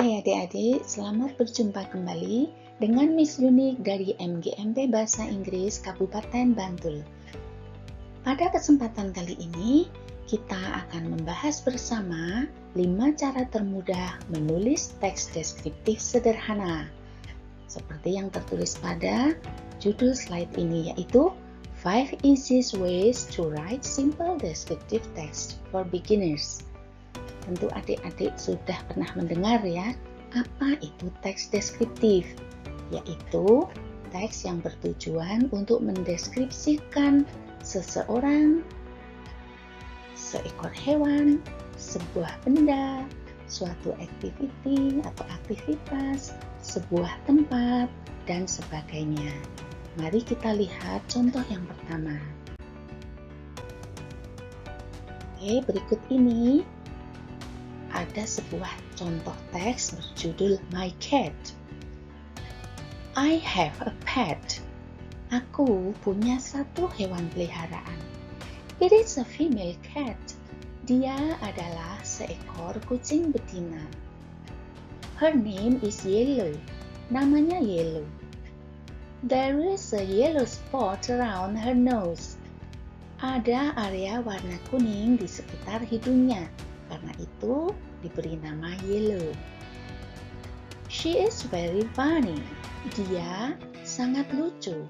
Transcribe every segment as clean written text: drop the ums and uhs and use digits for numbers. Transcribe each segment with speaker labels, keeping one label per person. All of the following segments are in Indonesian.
Speaker 1: Hai adik-adik, selamat berjumpa kembali dengan Miss Yunik dari MGMP Bahasa Inggris Kabupaten Bantul. Pada kesempatan kali ini, kita akan membahas bersama 5 cara termudah menulis teks deskriptif sederhana. Seperti yang tertulis pada judul slide ini, yaitu 5 easiest ways to write simple descriptive text for beginners. Tentu adik-adik sudah pernah mendengar ya, apa itu teks deskriptif? Yaitu teks yang bertujuan untuk mendeskripsikan seseorang, seekor hewan, sebuah benda, suatu activity atau aktivitas, sebuah tempat, dan sebagainya. Mari kita lihat contoh yang pertama. Oke, berikut ini ada sebuah contoh teks berjudul My Cat. I have a pet. Aku punya satu hewan peliharaan. It is a female cat. Dia adalah seekor kucing betina. Her name is Yellow. Namanya Yellow. There is a yellow spot around her nose. Ada area warna kuning di sekitar hidungnya. Karena itu diberi nama Yellow. She is very funny. Dia sangat lucu.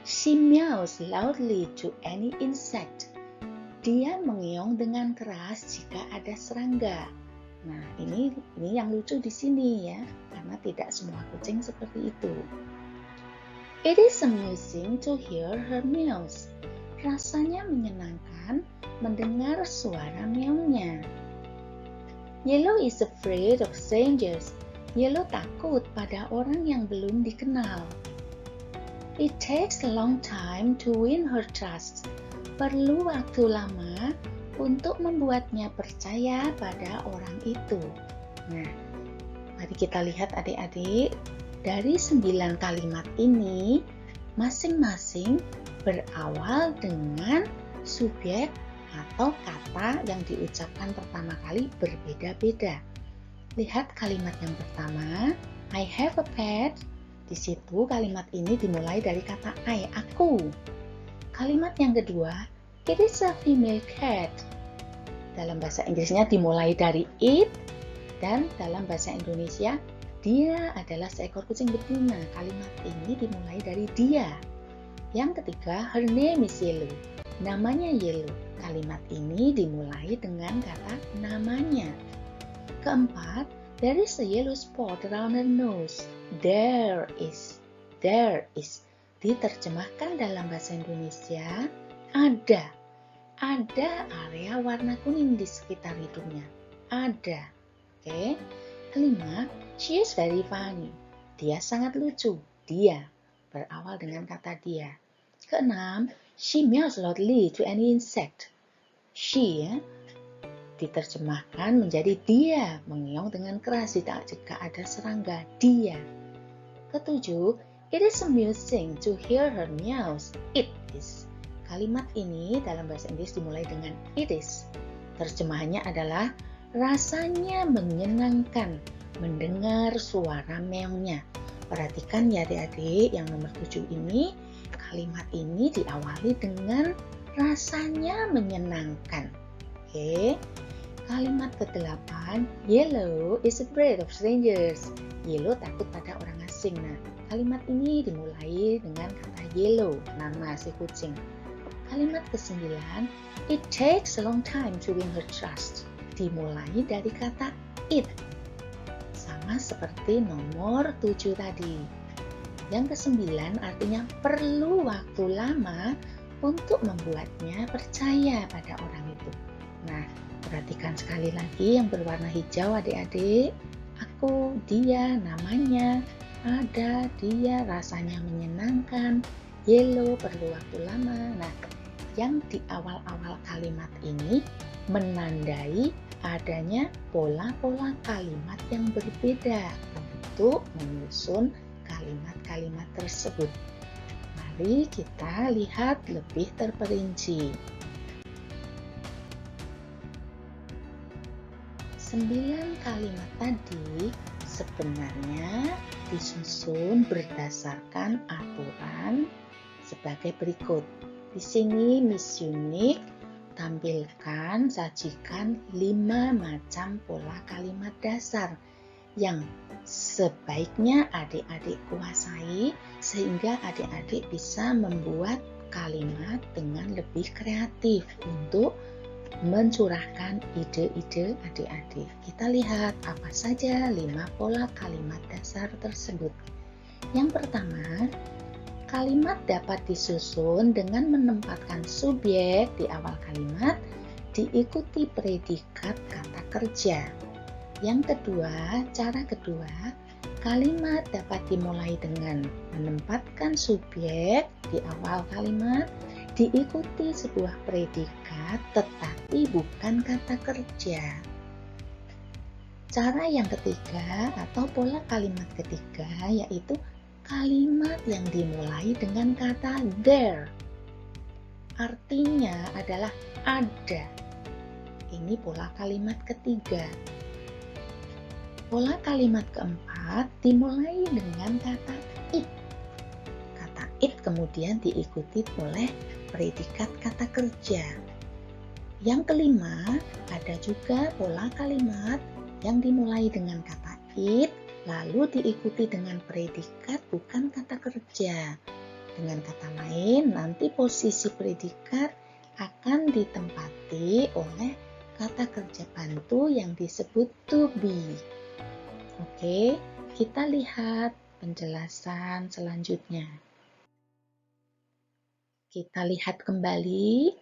Speaker 1: She meows loudly to any insect. Dia mengeong dengan keras jika ada serangga. Nah, ini yang lucu di sini ya, karena tidak semua kucing seperti itu. It is amusing to hear her meows. Rasanya menyenangkan mendengar suara meongnya. Yellow is afraid of strangers. Yellow takut pada orang yang belum dikenal. It takes a long time to win her trust. Perlu waktu lama untuk membuatnya percaya pada orang itu. Nah, mari kita lihat adik-adik, dari 9 kalimat ini masing-masing berawal dengan subjek atau kata yang diucapkan pertama kali berbeda-beda. Lihat kalimat yang pertama, I have a pet. Di situ kalimat ini dimulai dari kata I, aku. Kalimat yang kedua, it is a female cat. Dalam bahasa Inggrisnya dimulai dari it, dan dalam bahasa Indonesia, dia adalah seekor kucing betina. Kalimat ini dimulai dari dia. Yang ketiga, her name is Yellow. Namanya Yellow. Kalimat ini dimulai dengan kata namanya. Keempat, there is a yellow spot around her nose. There is. Diterjemahkan dalam bahasa Indonesia, ada. Ada area warna kuning di sekitar hidungnya. Ada. Oke. Kelima, she is very funny. Dia sangat lucu. Dia. Berawal dengan kata dia. Keenam, she meows loudly to any insect. She diterjemahkan menjadi dia, mengeong dengan keras jika ada serangga. Dia. Ketujuh, it is amusing to hear her meows. It is. Kalimat ini dalam bahasa Inggris dimulai dengan it is. Terjemahannya adalah rasanya menyenangkan mendengar suara meongnya. Perhatikan ya adik-adik, yang nomor 7 ini, kalimat ini diawali dengan rasanya menyenangkan. Oke. Kalimat ke-8, Yellow is afraid of strangers. Yellow takut pada orang asing. Nah, kalimat ini dimulai dengan kata Yellow, nama si kucing. Kalimat ke-9, it takes a long time to win her trust. Dimulai dari kata it. Sama seperti nomor 7 tadi. Yang ke-9 artinya perlu waktu lama untuk membuatnya percaya pada orang itu. Nah, perhatikan sekali lagi yang berwarna hijau adik-adik. Aku, dia, namanya, ada, dia, rasanya menyenangkan. Yellow, perlu waktu lama. Nah, yang di awal-awal kalimat ini menandai adanya pola-pola kalimat yang berbeda untuk menyusun kalimat-kalimat tersebut. Mari kita lihat lebih terperinci. 9 kalimat tadi sebenarnya disusun berdasarkan aturan sebagai berikut. Di sini Miss Unique tampilkan, sajikan 5 macam pola kalimat dasar yang sebaiknya adik-adik kuasai sehingga adik-adik bisa membuat kalimat dengan lebih kreatif untuk mencurahkan ide-ide adik-adik. Kita lihat apa saja 5 pola kalimat dasar tersebut. Yang pertama, kalimat dapat disusun dengan menempatkan subjek di awal kalimat diikuti predikat kata kerja. Yang kedua, cara kedua, kalimat dapat dimulai dengan menempatkan subjek di awal kalimat diikuti sebuah predikat tetapi bukan kata kerja. Cara yang ketiga atau pola kalimat ketiga yaitu kalimat yang dimulai dengan kata there. Artinya adalah ada. Ini pola kalimat ketiga. Pola kalimat keempat dimulai dengan kata it. Kata it kemudian diikuti oleh predikat kata kerja. Yang kelima, ada juga pola kalimat yang dimulai dengan kata it, lalu diikuti dengan predikat bukan kata kerja. Dengan kata lain, nanti posisi predikat akan ditempati oleh kata kerja bantu yang disebut to be. Oke, kita lihat penjelasan selanjutnya. Kita lihat kembali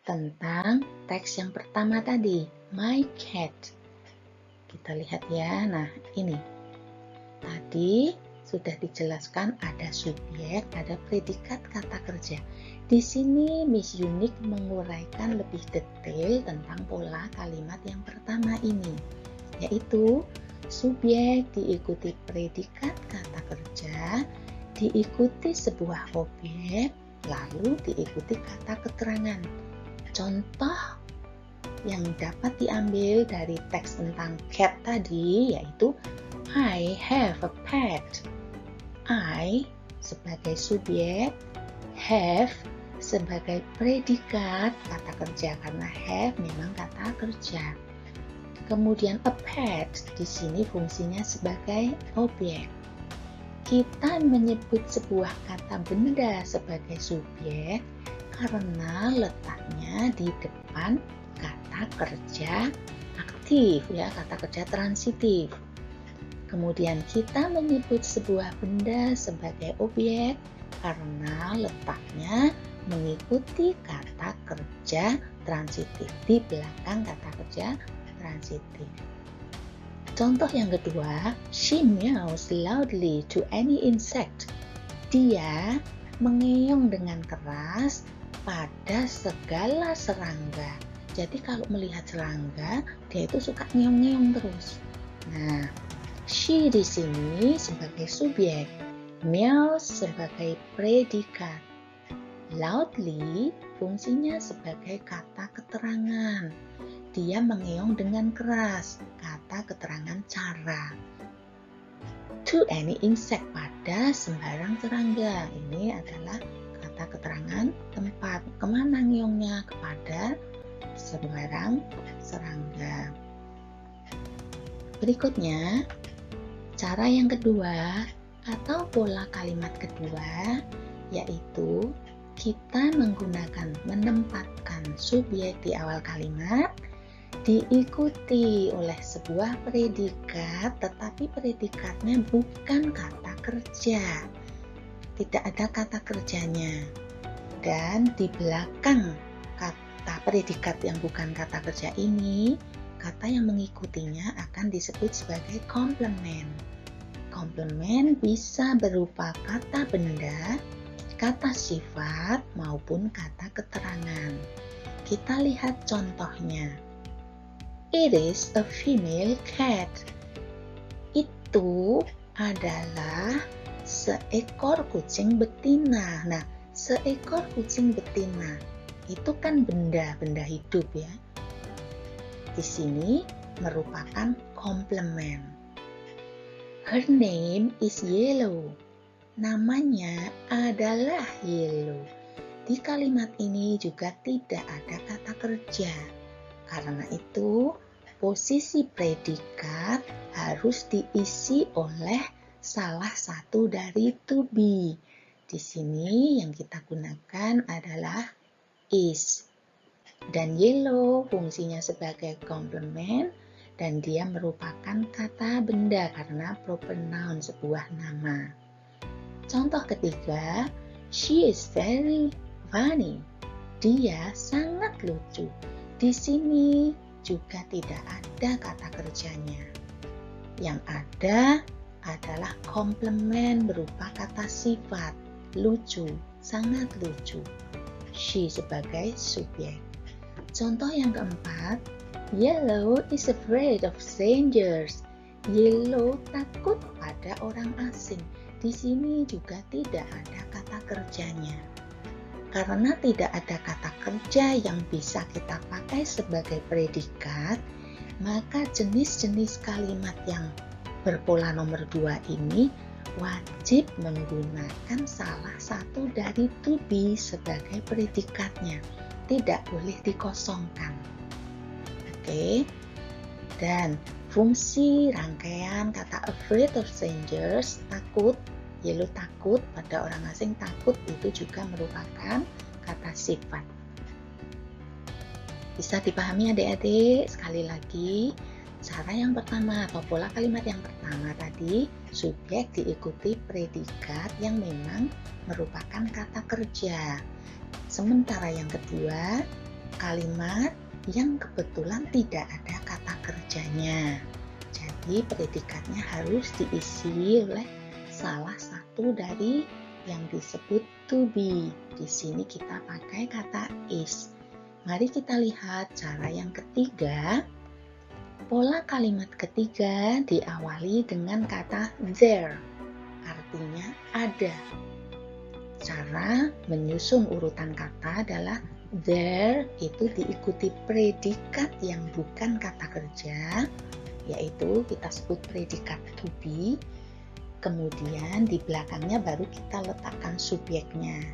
Speaker 1: tentang teks yang pertama tadi, my cat. Kita lihat ya, nah ini. Tadi sudah dijelaskan ada subjek, ada predikat kata kerja. Di sini Miss Unique menguraikan lebih detail tentang pola kalimat yang pertama ini, yaitu subjek diikuti predikat kata kerja, diikuti sebuah objek, lalu diikuti kata keterangan. Contoh yang dapat diambil dari teks tentang cat tadi yaitu I have a pet. I sebagai subjek, have sebagai predikat kata kerja karena have memang kata kerja. Kemudian a pet di sini fungsinya sebagai objek. Kita menyebut sebuah kata benda sebagai subjek karena letaknya di depan kata kerja aktif ya, kata kerja transitif. Kemudian kita menyebut sebuah benda sebagai objek karena letaknya mengikuti kata kerja transitif di belakang kata kerja transitif. Contoh yang kedua, she meows loudly to any insect. Dia mengeong dengan keras pada segala serangga. Jadi kalau melihat serangga, dia itu suka ngeong-ngeong terus. Nah, she di sini sebagai subjek, meows sebagai predikat. Loudly fungsinya sebagai kata keterangan. Dia mengeong dengan keras, kata keterangan cara. To any insect, pada sembarang serangga. Ini adalah kata keterangan tempat. Kemana ngeongnya? Kepada sembarang serangga. Berikutnya, cara yang kedua atau pola kalimat kedua yaitu kita menggunakan menempatkan subjek di awal kalimat diikuti oleh sebuah predikat, tetapi predikatnya bukan kata kerja. Tidak ada kata kerjanya. Dan di belakang kata predikat yang bukan kata kerja ini, kata yang mengikutinya akan disebut sebagai komplement. Komplement bisa berupa kata benda, kata sifat, maupun kata keterangan. Kita lihat contohnya. It is a female cat. Itu adalah seekor kucing betina. Nah, seekor kucing betina itu kan benda hidup ya. Di sini merupakan komplement. Her name is Yellow. Namanya adalah Yellow. Di kalimat ini juga tidak ada kata kerja. Karena itu, posisi predikat harus diisi oleh salah satu dari to be. Di sini yang kita gunakan adalah is. Dan yellow fungsinya sebagai komplement dan dia merupakan kata benda karena proper noun sebuah nama. Contoh ketiga, she is very funny. Dia sangat lucu. Di sini juga tidak ada kata kerjanya. Yang ada adalah komplement berupa kata sifat, lucu, sangat lucu. She sebagai subjek. Contoh yang keempat, Yellow is afraid of strangers. Yellow takut pada orang asing. Di sini juga tidak ada kata kerjanya. Karena tidak ada kata kerja yang bisa kita pakai sebagai predikat, maka jenis-jenis kalimat yang berpola nomor 2 ini wajib menggunakan salah satu dari to be sebagai predikatnya. Tidak boleh dikosongkan. Oke. Dan fungsi rangkaian kata afraid of strangers, takut, Yellow takut pada orang asing, takut itu juga merupakan kata sifat. Bisa dipahami adik-adik? Sekali lagi, cara yang pertama atau pola kalimat yang pertama tadi, subjek diikuti predikat yang memang merupakan kata kerja. Sementara yang kedua, kalimat yang kebetulan tidak ada kata kerjanya. Jadi predikatnya harus diisi oleh salah satu dari yang disebut to be. Di sini kita pakai kata is. Mari kita lihat cara yang ketiga. Pola kalimat ketiga diawali dengan kata there. Artinya ada. Cara menyusun urutan kata adalah there itu diikuti predikat yang bukan kata kerja, yaitu kita sebut predikat to be. Kemudian di belakangnya baru kita letakkan subjeknya.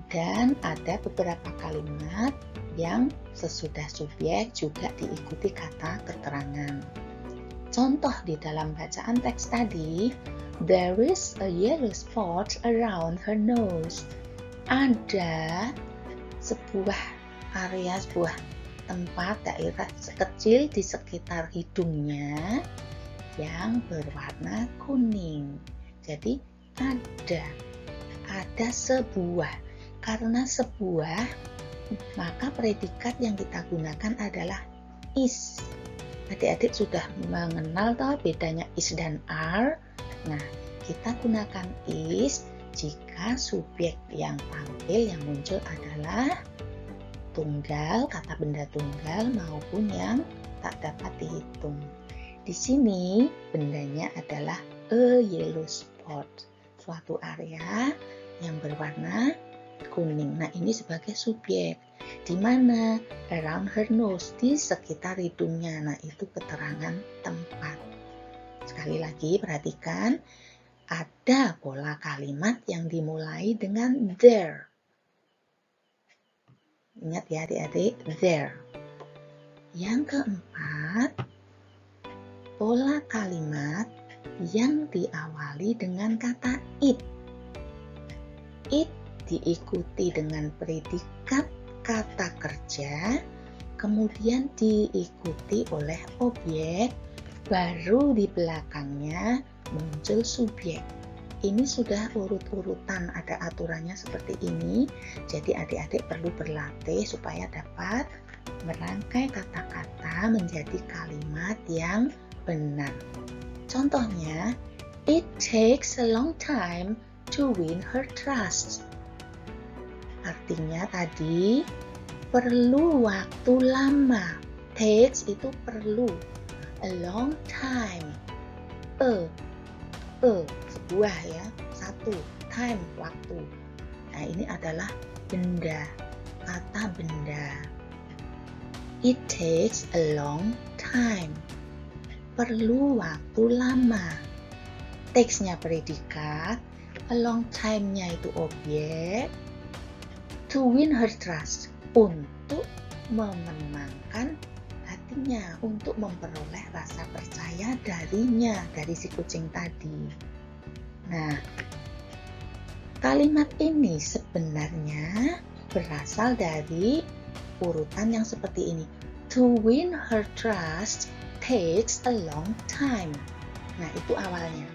Speaker 1: Dan ada beberapa kalimat yang sesudah subjek juga diikuti kata keterangan. Contoh di dalam bacaan teks tadi, there is a yellow spot around her nose. Ada sebuah area, sebuah tempat daerah kecil di sekitar hidungnya yang berwarna kuning. Jadi ada sebuah. Karena sebuah, maka predikat yang kita gunakan adalah is. Adik-adik sudah mengenal toh bedanya is dan are. Nah, kita gunakan is jika subjek yang tampil yang muncul adalah tunggal, kata benda tunggal maupun yang tak dapat dihitung. Di sini bendanya adalah a yellow spot, suatu area yang berwarna kuning. Nah, ini sebagai subjek. Di mana? Around her nose, di sekitar hidungnya. Nah, itu keterangan tempat. Sekali lagi perhatikan, ada pola kalimat yang dimulai dengan there. Ingat ya adik-adik, there. Yang keempat, pola kalimat yang diawali dengan kata it. It diikuti dengan predikat kata kerja, kemudian diikuti oleh objek, baru di belakangnya muncul subjek. Ini sudah urut-urutan, ada aturannya seperti ini. Jadi adik-adik perlu berlatih supaya dapat merangkai kata-kata menjadi kalimat yang benar. Contohnya, it takes a long time to win her trust. Artinya tadi perlu waktu lama. Takes itu perlu. A long time. Sebuah ya, satu. Time, waktu. Nah, ini adalah benda. Kata benda. It takes a long time. Perlu waktu lama. Takes-nya predikat, a long time-nya itu objek. To win her trust, untuk memenangkan hatinya, untuk memperoleh rasa percaya darinya, dari si kucing tadi. Nah, kalimat ini sebenarnya berasal dari urutan yang seperti ini. To win her trust takes a long time. Nah, itu awalnya.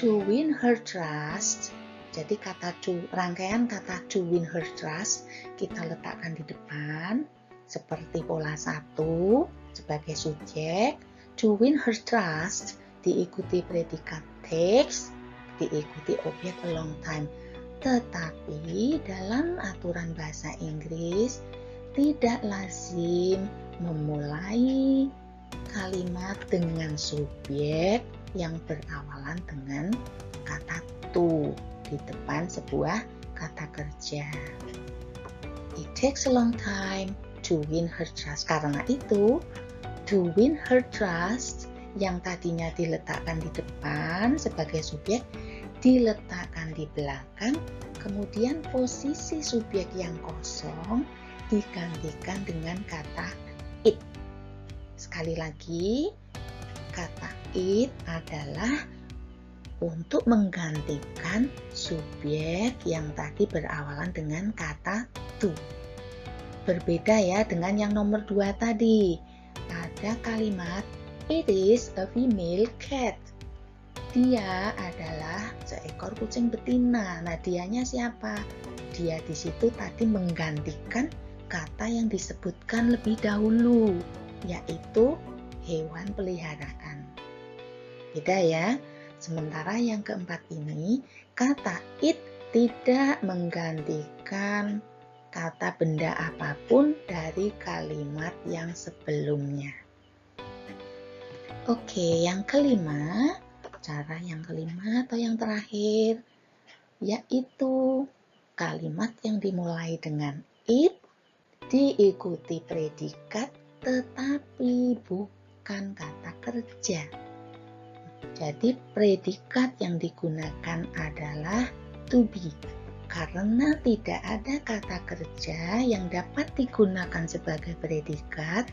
Speaker 1: To win her trust, jadi rangkaian kata to win her trust kita letakkan di depan seperti pola 1 sebagai subjek. To win her trust diikuti predikat takes, diikuti objek a long time. Tetapi dalam aturan bahasa Inggris tidak lazim memulai kalimat dengan subjek yang berawalan dengan kata to di depan sebuah kata kerja. It takes a long time to win her trust. Karena itu, to win her trust yang tadinya diletakkan di depan sebagai subjek diletakkan di belakang, kemudian posisi subjek yang kosong digantikan dengan kata it. Sekali lagi, kata it adalah untuk menggantikan subjek yang tadi berawalan dengan kata to. Berbeda ya dengan yang nomor 2 tadi. Pada kalimat it is a female cat. Dia adalah seekor kucing betina. Nah, dianya siapa? Dia di situ tadi menggantikan kata yang disebutkan lebih dahulu, yaitu hewan peliharaan. Beda ya. Sementara yang keempat ini, kata it tidak menggantikan kata benda apapun dari kalimat yang sebelumnya. Oke, yang kelima, cara yang kelima atau yang terakhir, yaitu kalimat yang dimulai dengan it diikuti predikat tetapi bukan kata kerja. Jadi predikat yang digunakan adalah to be. Karena tidak ada kata kerja yang dapat digunakan sebagai predikat,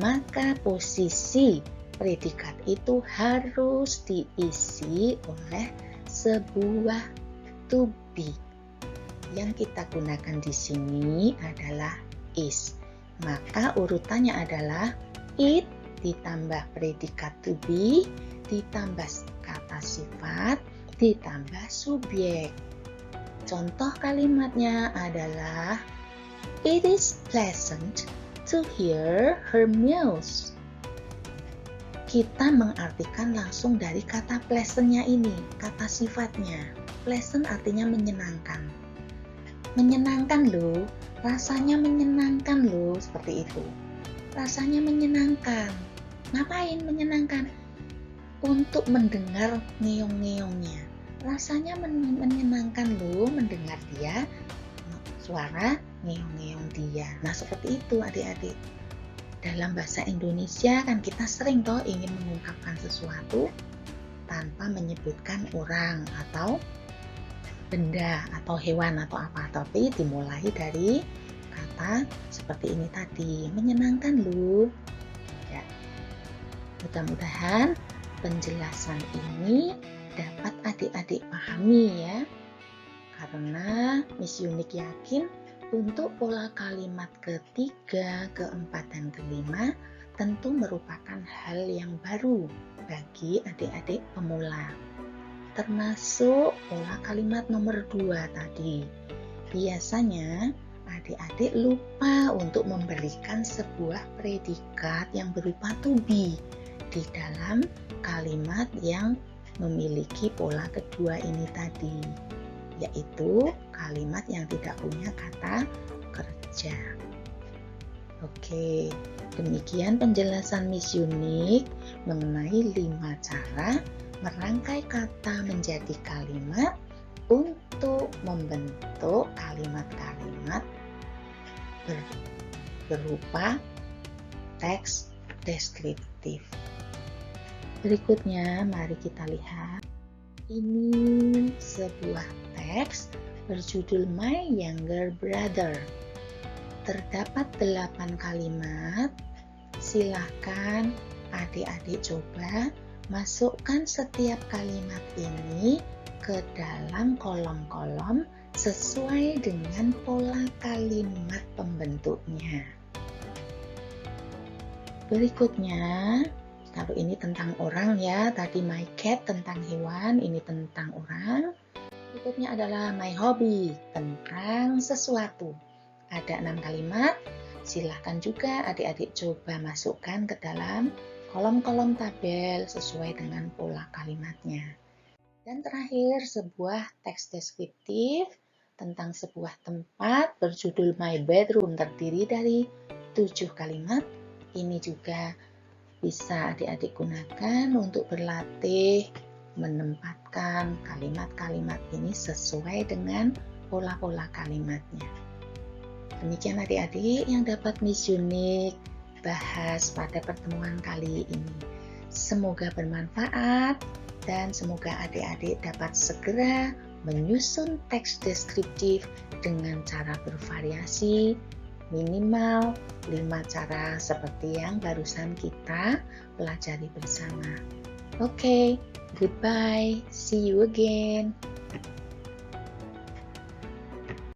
Speaker 1: maka posisi predikat itu harus diisi oleh sebuah to be. Yang kita gunakan di sini adalah is. Maka urutannya adalah it ditambah predikat to be, ditambah kata sifat, ditambah subjek. Contoh kalimatnya adalah it is pleasant to hear her mews. Kita mengartikan langsung dari kata pleasant-nya ini, kata sifatnya. Pleasant artinya menyenangkan. Menyenangkan loh, rasanya menyenangkan loh, seperti itu. Rasanya menyenangkan. Ngapain menyenangkan? Untuk mendengar ngeong-ngeongnya. Rasanya menyenangkan loh mendengar dia suara ngeong-ngeong dia. Nah, seperti itu adik-adik. Dalam bahasa Indonesia kan kita sering toh ingin mengungkapkan sesuatu tanpa menyebutkan orang atau benda atau hewan atau apa, tapi dimulai dari kata seperti ini tadi, menyenangkan loh. Ya. Mudah-mudahan penjelasan ini dapat adik-adik pahami ya, karena Miss Unik yakin untuk pola kalimat ketiga, keempat, dan kelima tentu merupakan hal yang baru bagi adik-adik pemula, termasuk pola kalimat nomor 2 tadi. Biasanya adik-adik lupa untuk memberikan sebuah predikat yang berupa to be di dalam kalimat yang memiliki pola kedua ini tadi, yaitu kalimat yang tidak punya kata kerja. Oke, demikian penjelasan Miss Unik mengenai 5 cara merangkai kata menjadi kalimat untuk membentuk kalimat-kalimat berupa teks deskriptif. Berikutnya, mari kita lihat. Ini sebuah teks berjudul My Younger Brother. Terdapat 8 kalimat. Silahkan adik-adik coba masukkan setiap kalimat ini ke dalam kolom-kolom sesuai dengan pola kalimat pembentuknya. Berikutnya, kalau ini tentang orang ya, tadi my cat tentang hewan, ini tentang orang. Berikutnya adalah my hobby, tentang sesuatu. Ada 6 kalimat, silahkan juga adik-adik coba masukkan ke dalam kolom-kolom tabel sesuai dengan pola kalimatnya. Dan terakhir, sebuah teks deskriptif tentang sebuah tempat berjudul My Bedroom, terdiri dari 7 kalimat. Ini juga bisa adik-adik gunakan untuk berlatih menempatkan kalimat-kalimat ini sesuai dengan pola-pola kalimatnya. Demikian adik-adik yang dapat Miss Yunik bahas pada pertemuan kali ini. Semoga bermanfaat dan semoga adik-adik dapat segera menyusun teks deskriptif dengan cara bervariasi, minimal 5 cara seperti yang barusan kita pelajari bersama. Oke, goodbye, see you again.